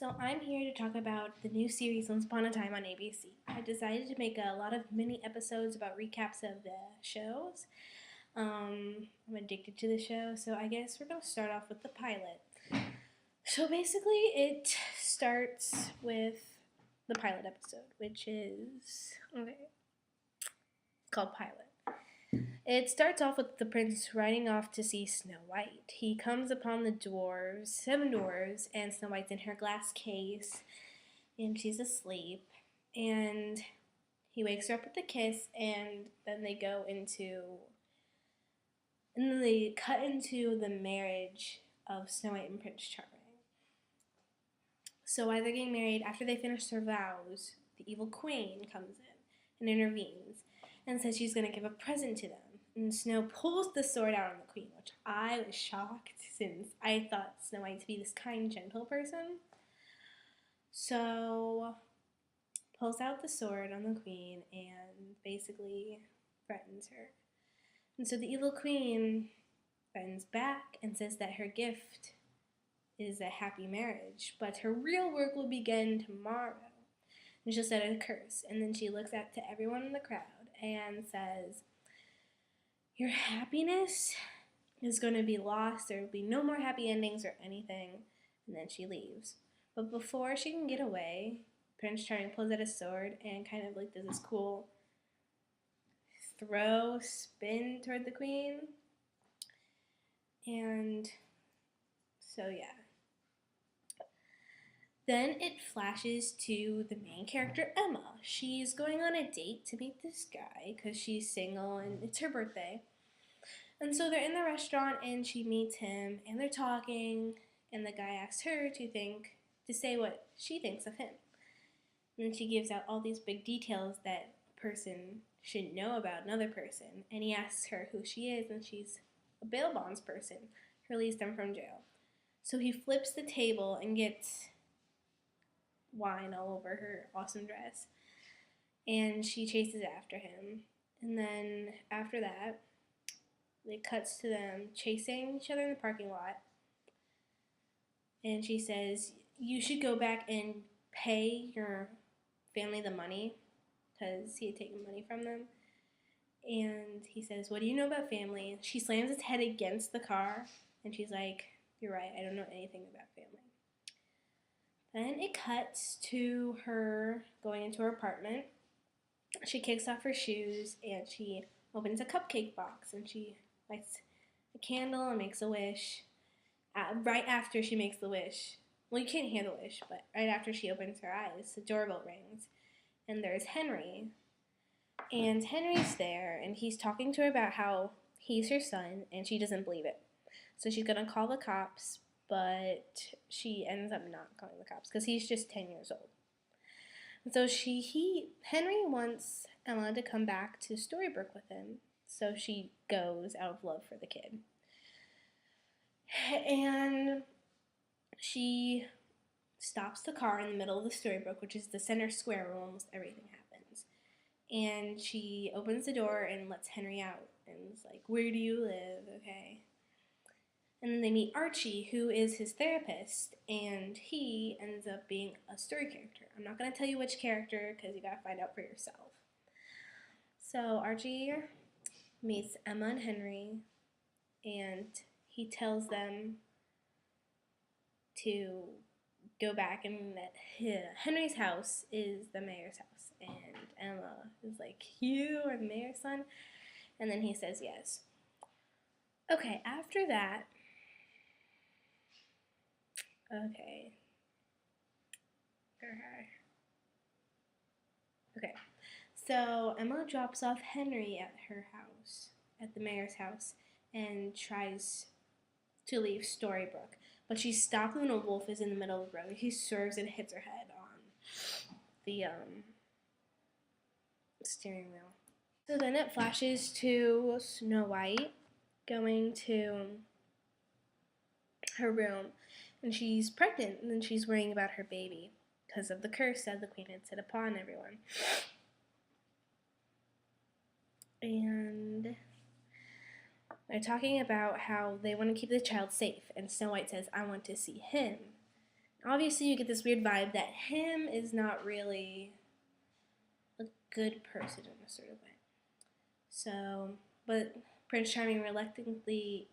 So I'm here to talk about the new series Once Upon a Time on ABC. I decided to make a lot of mini episodes about recaps of the shows. I'm addicted to the show, so I guess we're going to start off with the pilot. So basically, it starts with the pilot episode, which is called Pilot. It starts off with the prince riding off to see Snow White. He comes upon the dwarves, 7 dwarves, and Snow White's in her glass case, and she's asleep. And he wakes her up with a kiss, and then they cut into the marriage of Snow White and Prince Charming. So while they're getting married, after they finish their vows, the evil queen comes in and intervenes and says she's going to give a present to them. And Snow pulls the sword out on the queen, which I was shocked since I thought Snow White to be this kind, gentle person. So pulls out the sword on the queen and basically threatens her. And so the evil queen threatens back and says that her gift is a happy marriage, but her real work will begin tomorrow. And she'll set a curse. And then she looks out to everyone in the crowd and says, your happiness is going to be lost. There will be no more happy endings or anything. And then she leaves. But before she can get away, Prince Charming pulls out his sword and kind of like does this cool spin toward the queen. And so yeah. Then it flashes to the main character, Emma. She's going on a date to meet this guy because she's single and it's her birthday. And so they're in the restaurant and she meets him and they're talking and the guy asks her to say what she thinks of him. And then she gives out all these big details that a person should know about another person. And he asks her who she is and she's a bail bonds person who released them from jail. So he flips the table and gets wine all over her awesome dress. And she chases after him. And then after that, it cuts to them chasing each other in the parking lot. And she says, you should go back and pay your family the money because he had taken money from them. And he says, what do you know about family? She slams his head against the car. And she's like, you're right, I don't know anything about family. Then it cuts to her going into her apartment. She kicks off her shoes and she opens a cupcake box and she lights a candle and makes a wish. Right after she makes the wish, well, you can't hear the wish, but right after she opens her eyes, the doorbell rings and there's Henry. And Henry's there and he's talking to her about how he's her son and she doesn't believe it. So she's going to call the cops, but she ends up not calling the cops because he's just 10 years old. And so Henry wants Emma to come back to Storybrooke with him, so she goes out of love for the kid. And she stops the car in the middle of the Storybrooke, which is the center square where almost everything happens. And she opens the door and lets Henry out and is like, where do you live? Okay. And then they meet Archie, who is his therapist, and he ends up being a story character. I'm not going to tell you which character because you got to find out for yourself. So Archie meets Emma and Henry, and he tells them to go back and that Henry's house is the mayor's house. And Emma is like, you are the mayor's son? And then he says yes. Okay, after that, Okay. So Emma drops off Henry at her house, at the mayor's house, and tries to leave Storybrooke. But she's stopped when a wolf is in the middle of the road. He swerves and hits her head on the steering wheel. So then it flashes to Snow White going to her room. And she's pregnant, and then she's worrying about her baby because of the curse that the queen had set upon everyone. And they're talking about how they want to keep the child safe, and Snow White says, I want to see him. Obviously, you get this weird vibe that him is not really a good person in a sort of way. So, but Prince Charming reluctantly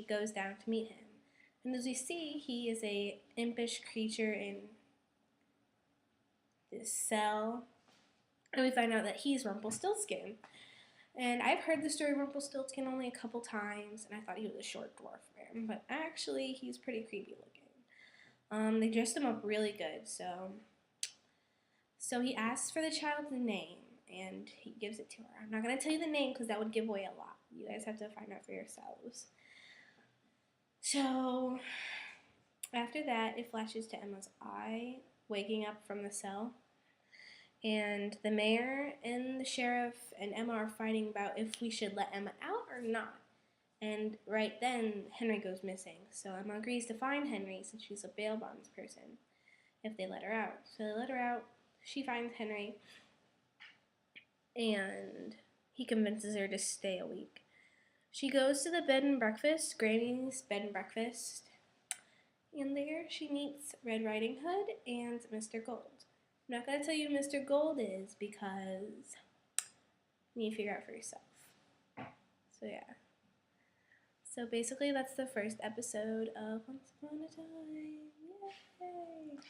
goes down to meet him. And as we see, he is a impish creature in this cell. And we find out that he's Rumpelstiltskin. And I've heard the story of Rumpelstiltskin only a couple times, and I thought he was a short dwarf man, but actually he's pretty creepy looking. They dressed him up really good, so he asks for the child's name, and he gives it to her. I'm not going to tell you the name because that would give away a lot. You guys have to find out for yourselves. So after that, it flashes to Emma's eye, waking up from the cell. And the mayor and the sheriff and Emma are fighting about if we should let Emma out or not. And right then, Henry goes missing. So Emma agrees to find Henry since she's a bail bonds person if they let her out. So they let her out. She finds Henry. And he convinces her to stay a week. She goes to the bed and breakfast, Granny's bed and breakfast. And there she meets Red Riding Hood and Mr. Gold. I'm not going to tell you who Mr. Gold is because you need to figure out for yourself. So yeah. So basically that's the first episode of Once Upon a Time. Yay!